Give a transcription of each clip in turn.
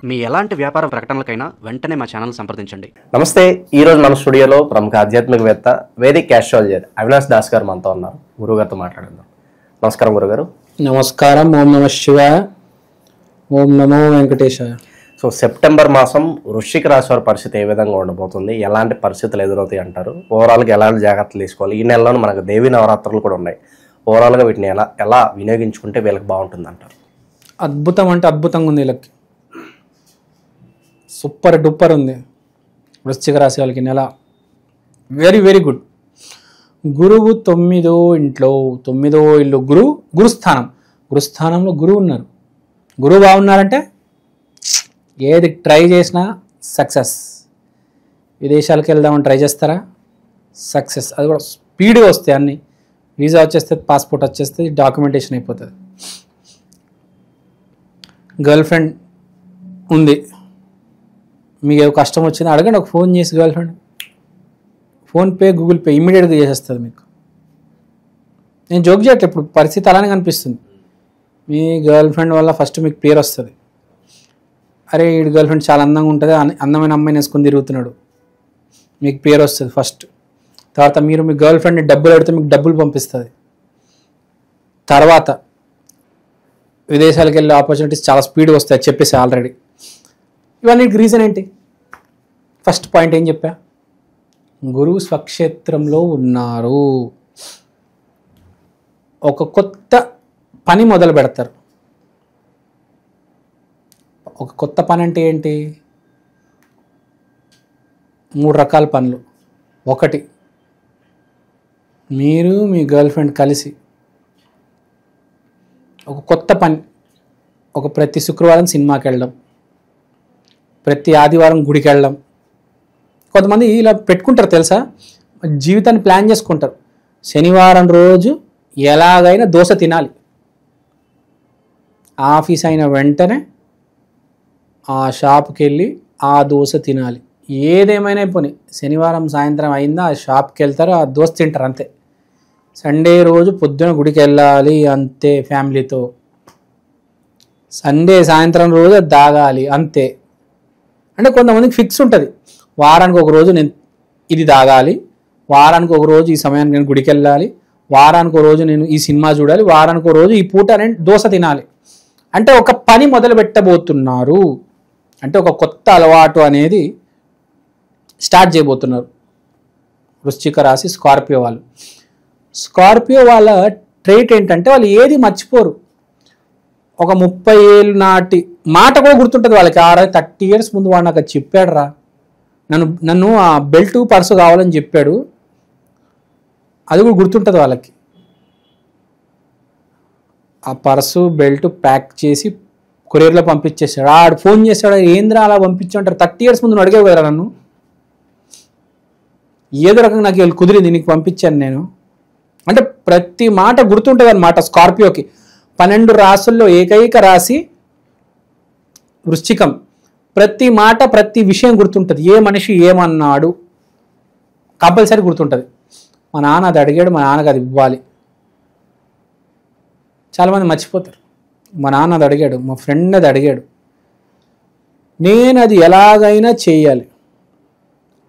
మీ ఎలాంటి వ్యాపార ప్రకటనలకైనా వెంటనే మా ఛానల్ సంప్రదించండి. నమస్తే. ఈరోజు మన స్టూడియోలో ప్రముఖ ఆధ్యాత్మికవేత్త వేదిక్ ఆస్ట్రాలజర్ అవినాష్ దాస్ గారు మనతో ఉన్నారు. గురుగారితో మాట్లాడదాం. నమస్కారం గురుగారు. నమస్కారం. ఓం నమ శివాయ. ఓం నమో వెంకటేశాయ. సో సెప్టెంబర్ మాసం వృశ్చిక రాశి వారి పరిస్థితి ఏ విధంగా ఉండబోతుంది, ఎలాంటి పరిస్థితులు ఎదురవుతాయి అంటారు, ఓవరాల్గా ఎలాంటి జాగ్రత్తలు తీసుకోవాలి? ఈ నెలలో మనకు దేవీ నవరాత్రులు కూడా ఉన్నాయి. ఓవరాల్గా వీటిని ఎలా వినియోగించుకుంటే వీళ్ళకి బాగుంటుంది అంటారు? అద్భుతం అంటే అద్భుతంగా ఉంది. వీళ్ళకి సూపర్ డూపర్ ఉంది. వృశ్చిక రాశి వాళ్ళకి నెల వెరీ వెరీ గుడ్. గురువు 9వ ఇంట్లో, 9వ ఇల్లు గురుస్థానంలో గురువు ఉన్నారు. గురువు బాగున్నారంటే ఏది ట్రై చేసినా సక్సెస్. విదేశాలకు వెళ్దామని ట్రై చేస్తారా? సక్సెస్. అది కూడా స్పీడ్గా వస్తాయి అన్నీ. వీసా వచ్చేస్తే, పాస్పోర్ట్ వచ్చేస్తే, డాక్యుమెంటేషన్ అయిపోతుంది. గర్ల్ ఫ్రెండ్ ఉంది, మీకు ఏదో కష్టం వచ్చింది అడగండి, ఒక ఫోన్ చేసి girl friend PhonePe, Google pay ఇమ్మీడియట్గా చేసేస్తుంది మీకు. నేను జోక్ చేయట్లేదు, ఇప్పుడు పరిస్థితి అలానే కనిపిస్తుంది. మీ గర్ల్ ఫ్రెండ్ వల్ల ఫస్ట్ మీకు పేరు వస్తుంది. అరే ఈ గర్ల్ ఫ్రెండ్ చాలా అందంగా ఉంటుంది, అందమైన అమ్మాయిని వేసుకొని తిరుగుతున్నాడు, మీకు పేరు వస్తుంది ఫస్ట్. తర్వాత మీరు మీ గర్ల్ ఫ్రెండ్ని డబ్బులు అడిగితే మీకు డబ్బులు పంపిస్తుంది. తర్వాత విదేశాలకు వెళ్ళే ఆపర్చునిటీస్ చాలా స్పీడ్గా వస్తాయి చెప్పేసి ఆల్రెడీ. ఇవన్నీ రీజన్ ఏంటి? ఫస్ట్ పాయింట్ ఏం చెప్పా? గురువు స్వక్షేత్రంలో ఉన్నారు. ఒక కొత్త పని మొదలు పెడతారు. ఒక కొత్త పని అంటే ఏంటి? 3 రకాల పనులు. ఒకటి, మీరు మీ గర్ల్ ఫ్రెండ్ కలిసి ఒక కొత్త పని, ప్రతి శుక్రవారం సినిమాకి వెళ్ళడం, ప్రతి ఆదివారం గుడికి వెళ్ళడం. కొంతమంది ఇలా పెట్టుకుంటారు తెలుసా, జీవితాన్ని ప్లాన్ చేసుకుంటారు. శనివారం రోజు ఎలాగైనా దోశ తినాలి, ఆఫీస్ అయిన వెంటనే ఆ షాప్కి వెళ్ళి ఆ దోశ తినాలి. ఏదేమైనా పోనీ శనివారం సాయంత్రం అయిందా ఆ షాప్కి వెళ్తారు, ఆ దోశ తింటారు అంతే. సండే రోజు పొద్దున గుడికి వెళ్ళాలి అంతే ఫ్యామిలీతో. సండే సాయంత్రం రోజు దాగాలి అంతే. అంటే కొంతమందికి ఫిక్స్ ఉంటుంది, వారానికి ఒక రోజు నేను ఇది దాగాలి, వారానికి ఒక రోజు ఈ సమయానికి నేను గుడికి వెళ్ళాలి, వారానికి ఒక రోజు నేను ఈ సినిమా చూడాలి, వారానికి ఒక రోజు ఈ పూట నేను దోశ తినాలి. అంటే ఒక పని మొదలు పెట్టబోతున్నారు, అంటే ఒక కొత్త అలవాటు అనేది స్టార్ట్ చేయబోతున్నారు. వృశ్చిక రాశి స్కార్పియో వాళ్ళు. స్కార్పియో వాళ్ళ ట్రేట్ ఏంటంటే వాళ్ళు ఏది మర్చిపోరు. ఒక 30 ఏళ్ళ నాటి మాట కూడా గుర్తుంటుంది వాళ్ళకి. 30 years ముందు వాడు నాకు చెప్పాడు రా, నన్ను ఆ బెల్ట్ పర్సు కావాలని చెప్పాడు, అది కూడా గుర్తుంటుంది వాళ్ళకి. ఆ పర్సు బెల్ట్ ప్యాక్ చేసి కొరియర్లో పంపించేసాడు. ఆడు ఫోన్ చేశాడు, ఏంద్రా అలా పంపించాడు, 30 years ముందు నువ్వు అడిగావు కదా నన్ను, ఏదో రకంగా నాకు వీళ్ళు కుదిరింది నీకు పంపించాను నేను. అంటే ప్రతి మాట గుర్తుంటుంది అన్నమాట స్కార్పియోకి. 12 రాసుల్లో ఏకైక రాశి వృశ్చికం. ప్రతి మాట ప్రతి విషయం గుర్తుంటుంది. ఏ మనిషి ఏమన్నాడు కంపల్సరీ గుర్తుంటుంది. మా నాన్న అది అడిగాడు, మా నాన్నకి అది ఇవ్వాలి. చాలామంది మర్చిపోతారు. మా నాన్న అది అడిగాడు, మా ఫ్రెండ్ అది అడిగాడు, నేను అది ఎలాగైనా చేయాలి,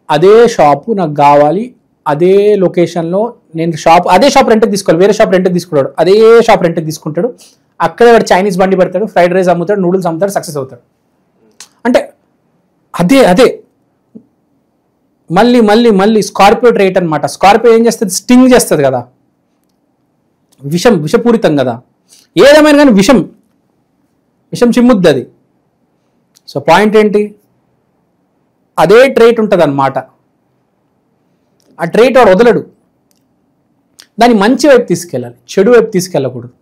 అదే షాపు నాకు కావాలి, అదే లొకేషన్లో నేను అదే షాప్ రెంట్కి తీసుకోవాలి, వేరే షాప్ రెంట్కి తీసుకుంటాడు, అదే షాప్ రెంట్కి తీసుకుంటాడు, అక్కడే వాడు చైనీస్ బండి పెడతాడు, ఫ్రైడ్ రైస్ అమ్ముతాడు, నూడిల్స్ అమ్ముతాడు, సక్సెస్ అవుతాడు. అంటే అదే మళ్ళీ మళ్ళీ మళ్ళీ స్కార్పియో ట్రేట్ అనమాట. స్కార్పియో ఏం చేస్తుంది? స్టింగ్ చేస్తుంది కదా, విషపూరితం కదా. ఏదేమైనా కానీ విషం చిమ్ముద్ది అది. సో పాయింట్ ఏంటి? అదే ట్రేట్ ఉంటుంది అన్నమాట. ఆ ట్రేట్ వాడు వదలడు. దాన్ని మంచి వైపు తీసుకెళ్ళాలి, చెడు వైపు తీసుకెళ్ళకూడదు.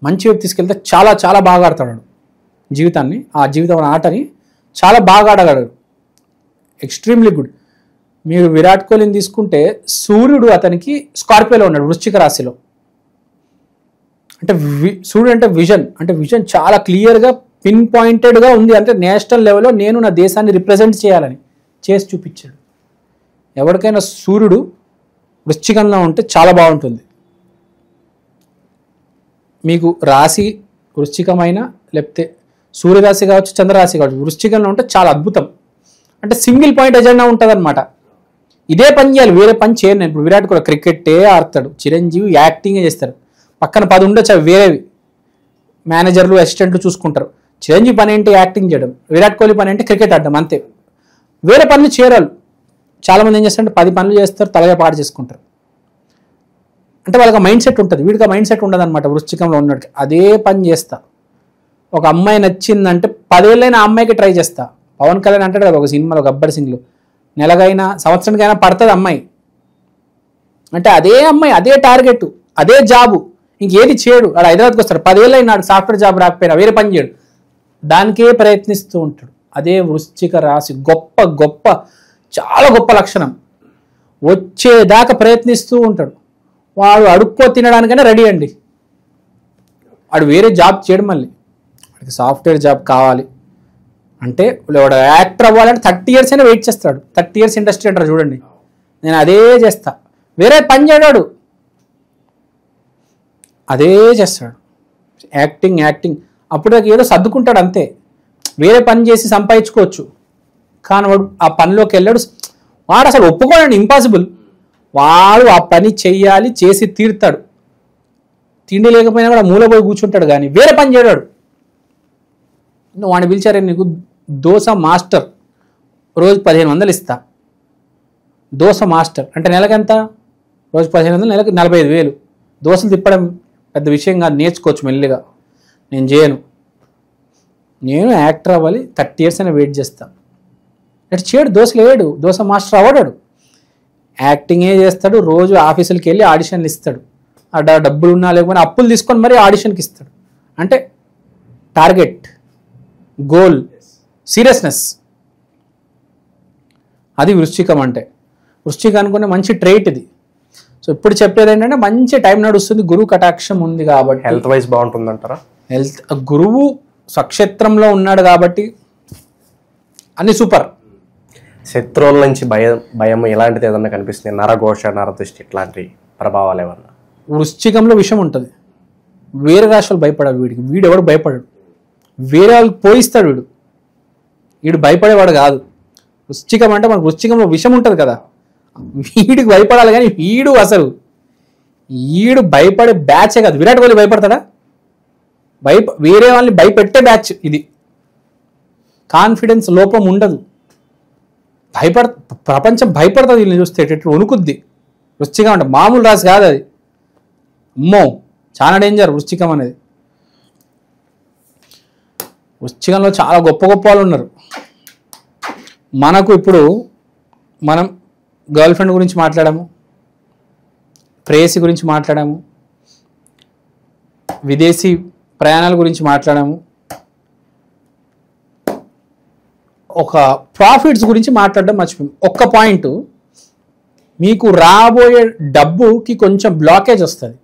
మంచి వైపు తీసుకెళ్తే చాలా చాలా బాగా ఆడతాడు జీవితాన్ని. ఆ జీవితం ఆటని చాలా బాగా ఆడగలడు, ఎక్స్ట్రీమ్లీ గుడ్. మీరు విరాట్ కోహ్లీని తీసుకుంటే సూర్యుడు అతనికి స్కార్పియోలో ఉన్నాడు, వృశ్చిక రాశిలో. అంటే సూర్యుడు అంటే విజన్ చాలా క్లియర్గా పిన్ పాయింటెడ్గా ఉంది. అంటే నేషనల్ లెవెల్లో నేను నా దేశాన్ని రిప్రజెంట్ చేయాలని చేసి చూపించాడు. ఎవరికైనా సూర్యుడు వృశ్చికంలో ఉంటే చాలా బాగుంటుంది. మీకు రాశి వృశ్చికమైన లేకపోతే సూర్యరాశి కావచ్చు, చంద్రరాశి కావచ్చు, వృశ్చికంలో ఉంటే చాలా అద్భుతం. అంటే సింగిల్ పాయింట్ ఎజెండా ఉంటుంది అనమాట. ఇదే పని చేయాలి, వేరే పని చేయను. ఇప్పుడు విరాట్ కూడా క్రికెట్టే ఆడతాడు, చిరంజీవి యాక్టింగే చేస్తారు, పక్కన 10 ఉండొచ్చు, అవి వేరేవి, మేనేజర్లు అసిస్టెంట్లు చూసుకుంటారు. చిరంజీవి పని ఏంటి? యాక్టింగ్ చేయడం. విరాట్ కోహ్లీ పని ఏంటి? క్రికెట్ ఆడడం, అంతే. వేరే పనులు చేయరాలు. చాలామంది ఏం చేస్తారంటే 10 పనులు చేస్తారు, తలగా పాటు చేసుకుంటారు. అంటే వాళ్ళకి మైండ్ సెట్ ఉంటుంది, వీడికి మైండ్ సెట్ ఉండదు అనమాట. వృశ్చికంలో ఉన్నట్టు అదే పని చేస్తా. ఒక అమ్మాయి నచ్చిందంటే 10 ఏళ్ళైనా ఆ అమ్మాయికి ట్రై చేస్తా. పవన్ కళ్యాణ్ అంటాడు కదా ఒక సినిమాలో, గబ్బర్ సింగ్లో, నెలకైనా సంవత్సరానికైనా పడుతుంది అమ్మాయి అంటే. అదే అమ్మాయి, అదే టార్గెట్, అదే జాబు, ఇంకేది చేయడు. వాడు హైదరాబాద్కి వస్తాడు, 10 ఏళ్ళు అయినాడు సాఫ్ట్వేర్ జాబ్ రాకపోయినా వేరే పని చేయడు, దానికే ప్రయత్నిస్తూ ఉంటాడు. అదే వృశ్చిక రాశి గొప్ప గొప్ప చాలా గొప్ప లక్షణం. వచ్చేదాకా ప్రయత్నిస్తూ ఉంటాడు. వాడు అడుక్కో తినడానికైనా రెడీ అండి. వాడు వేరే జాబ్ చేయడం, మళ్ళీ వాడికి సాఫ్ట్వేర్ జాబ్ కావాలి అంటే, వాడు యాక్టర్ అవ్వాలంటే 30 years అయినా వెయిట్ చేస్తాడు. 30 years ఇండస్ట్రీ అంటారు చూడండి, నేను అదే చేస్తా. వేరే పని చేయడాడు, అదే చేస్తాడు. యాక్టింగ్ యాక్టింగ్ అప్పుడు ఏదో సర్దుకుంటాడు అంతే. వేరే పని చేసి సంపాదించుకోవచ్చు, కానీ వాడు ఆ పనిలోకి వెళ్ళాడు. వాడు అసలు ఒప్పుకోడండి, ఇంపాసిబుల్. వాడు ఆ పని చెయ్యాలి, చేసి తీరుతాడు. తిండి లేకపోయినా కూడా మూల పోయి కూర్చుంటాడు, కానీ వేరే పని చేయడాడు. వాడిని పిలిచారే, నీకు దోశ మాస్టర్, రోజు 1500 ఇస్తా. దోశ మాస్టర్ అంటే నెలకెంత? రోజు 1500, నెలకు 45,000. దోశలు తిప్పడం పెద్ద విషయం కాదు, నేర్చుకోవచ్చు మెల్లిగా. నేను చేయను, నేను యాక్టర్ అవ్వాలి, 30 years అయినా వెయిట్ చేస్తాను. అటు చేయడు, దోశలు వేయడు, దోశ మాస్టర్ అవ్వడాడు, యాక్టింగే చేస్తాడు. రోజు ఆఫీసులకి వెళ్ళి ఆడిషన్లు ఇస్తాడు. ఆ డబ్బులు ఉన్నా లేకపోయినా అప్పులు తీసుకొని మరీ ఆడిషన్కి ఇస్తాడు. అంటే టార్గెట్, గోల్, సీరియస్నెస్, అది వృశ్చికం అంటే. వృశ్చికం అనుకునే మంచి ట్రైట్ ఇది. సో ఇప్పుడు చెప్పేది ఏంటంటే, మంచి టైం నడుస్తుంది, గురువు కటాక్షం ఉంది కాబట్టి. Health wise బాగుంటుందంటారా? హెల్త్, గురువు స్వక్షేత్రంలో ఉన్నాడు కాబట్టి అన్ని సూపర్. శత్రువుల నుంచి భయం ఇలాంటిది ఏదన్నా కనిపిస్తుంది? నరఘోష, నరదృష్టి ఇట్లాంటి ప్రభావాలు ఏమన్నా? వృశ్చికంలో విషయం ఉంటుంది. వేరే రాష్ట్రాలు భయపడాలి వీడికి, వీడు ఎవడు భయపడాడు, వేరే వాళ్ళకి పోయిస్తాడు వీడు. వీడు భయపడేవాడు కాదు. వృశ్చికం అంటే మనకు వృశ్చికంలో విషం ఉంటుంది కదా, వీడికి భయపడాలి. కానీ వీడు భయపడే బ్యాచే కాదు. విరాట్ కోహ్లీ భయపడతాడా? వేరే వాళ్ళని భయపెట్టే బ్యాచ్ ఇది. కాన్ఫిడెన్స్ లోపం ఉండదు, ప్రపంచం భయపడుతుంది వీళ్ళని చూస్తే, వణుకుద్ది. వృశ్చికం అంటే మామూలు రాశి కాదు అది, అమ్మో చాలా డేంజర్ వృశ్చికం అనేది. వృశ్చికంలో చాలా గొప్ప గొప్ప వాళ్ళు ఉన్నారు. మనకు ఇప్పుడు మనం గర్ల్ ఫ్రెండ్ గురించి మాట్లాడాము, ప్రేయసి గురించి మాట్లాడాము, విదేశీ ప్రయాణాల గురించి మాట్లాడాము, ఒక ప్రాఫిట్స్ గురించి మాట్లాడడం మర్చిపోయాం. ఒక్క పాయింట్, మీకు రాబోయే డబ్బుకి కొంచెం బ్లాకేజ్ వస్తుంది.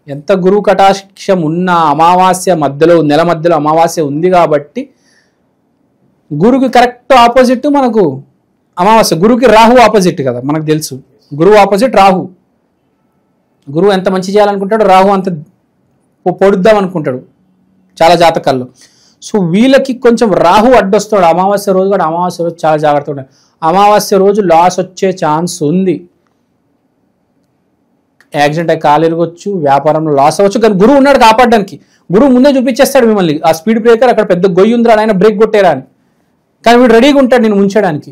ఎంత గురువు కటాక్షం ఉన్న అమావాస్య మధ్యలో, నెల మధ్యలో అమావాస్య ఉంది కాబట్టి, గురువుకి కరెక్ట్ ఆపోజిట్ మనకు అమావాస్య. గురువుకి రాహు ఆపోజిట్ కదా, మనకు తెలుసు. గురువు ఆపోజిట్ రాహు. గురువు ఎంత మంచి చేయాలనుకుంటాడు, రాహు అంత పొడుద్దాం అనుకుంటాడు చాలా జాతకాల్లో. సో వీళ్ళకి కొంచెం రాహు అడ్డొస్తాడు అమావాస్య రోజు కూడా. అమావాస్య రోజు చాలా జాగ్రత్త ఉండాలి. అమావాస్య రోజు లాస్ వచ్చే ఛాన్స్ ఉంది. యాక్సిడెంట్ అయ్యి కాలు ఎరగొచ్చు, వ్యాపారంలో లాస్ అవ్వచ్చు. కానీ గురువు ఉన్నాడు కాపాడడానికి. గురువు ముందే చూపించేస్తాడు మిమ్మల్ని, ఆ స్పీడ్ బ్రేకర్ అక్కడ పెద్ద గొయ్యి ఉందిరా, ఆయన బ్రేక్ కొట్టేరా అని. కానీ వీడు రెడీగా ఉంటాడు నేను ముంచడానికి.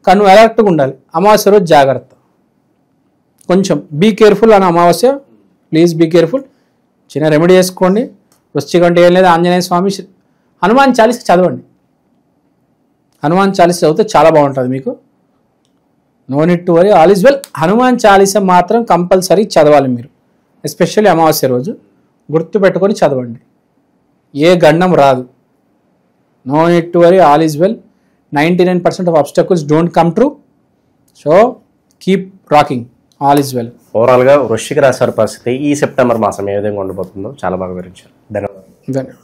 కానీ నువ్వు అలర్ట్గా ఉండాలి. అమావాస్య రోజు జాగ్రత్త, కొంచెం బీ కేర్ఫుల్ అని. అమావాస్య ప్లీజ్ బీ కేర్ఫుల్. చిన్న రెమెడీ చేసుకోండి. వృశ్చికం అంటే ఏం లేదు, ఆంజనేయ స్వామి, హనుమాన్ చాలీస చదవండి. హనుమాన్ చాలీస చదివితే చాలా బాగుంటుంది మీకు. No need to worry, all is well. Hanuman Chalisa మాత్రం కంపల్సరీ చదవాలి మీరు, ఎస్పెషల్లీ అమావాస్య రోజు. గుర్తు పెట్టుకొని చదవండి, ఏ గండం రాదు. No need to worry, all is well. 99% of obstacles don't come true. So keep rocking, all is well. ఓవరాల్గా వృశ్చిక రాశి వారి పరిస్థితి ఈ సెప్టెంబర్ మాసం ఏ విధంగా ఉండబోతుందో చాలా బాగా వివరించారు. ధన్యవాదాలు.